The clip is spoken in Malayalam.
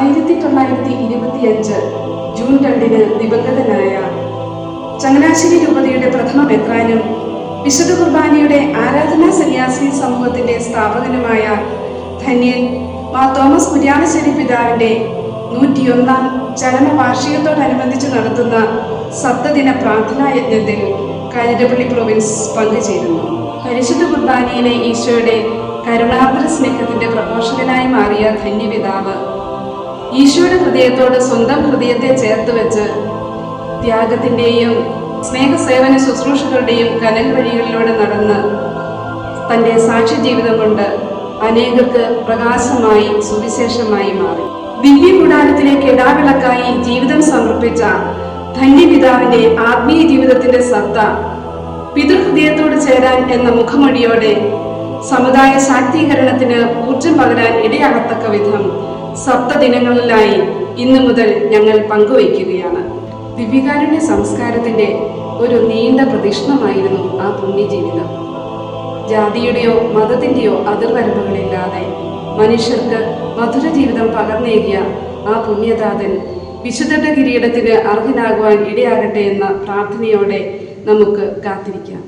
1925 ജൂൺ 2 ദിവംഗതനായ ചങ്ങനാശ്ശേരി രൂപതയുടെ പ്രഥമ മെത്രാനും വിശുദ്ധ കുർബാനയുടെ ആരാധനാ സന്യാസി സമൂഹത്തിന്റെ സ്ഥാപകനുമായ ധന്യൻ മാർ തോമസ് കുര്യാളശ്ശേരി പിതാവിന്റെ 101ാം ചരമവാർഷികത്തോടനുബന്ധിച്ച് നടത്തുന്ന സപ്തദിന പ്രാർത്ഥനാ യജ്ഞത്തിൽ കാഞ്ഞിരപ്പള്ളി പ്രൊവിൻസ് പങ്കുചേരുന്നു. പരിശുദ്ധ കുർബാനയിലെ ഈശോയുടെ കരുണാർദ്ര സ്നേഹത്തിന്റെ പ്രഘോഷകനായി മാറിയ ധന്യപിതാവ് ഈശോയുടെ ഹൃദയത്തോട് സ്വന്തം ഹൃദയത്തെ ചേർത്ത് വെച്ച് ത്യാഗത്തിന്റെയും സ്നേഹസേവന ശുശ്രൂഷകളുടെയും കനൽ വഴികളിലൂടെ നടന്ന് തന്റെ സാക്ഷി ജീവിതം കൊണ്ട് അനേകർക്ക് പ്രകാശമായി സുവിശേഷമായി മാറി. ദിവ്യകൂടാരത്തിലെ കെടാവിളക്കായി ജീവിതം സമർപ്പിച്ച ധന്യപിതാവിന്റെ ആത്മീയ ജീവിതത്തിന്റെ സത്ത പിതൃഹൃദയത്തോട് ചേരാൻ എന്ന മുഖമൊഴിയോടെ സമുദായ ശാക്തീകരണത്തിന് ഊർജം പകരാൻ ഇടയാകത്തക്ക വിധം സപ്തദിനങ്ങളിലായി ഇന്നു മുതൽ ഞങ്ങൾ പങ്കുവയ്ക്കുകയാണ്. ദിവ്യകാരുണ്യ സംസ്കാരത്തിന്റെ ഒരു നീണ്ട പ്രദക്ഷിണമായിരുന്നു ആ പുണ്യജീവിതം. ജാതിയുടെയോ മതത്തിന്റെയോ അതിർവരമ്പുകളില്ലാതെ മനുഷ്യർക്ക് മധുര ജീവിതം പകർന്നേകിയ ആ പുണ്യദാതൻ വിശുദ്ധ കിരീടത്തിന് അർഹനാകുവാൻ ഇടയാകട്ടെ എന്ന പ്രാർത്ഥനയോടെ നമുക്ക് കാത്തിരിക്കാം.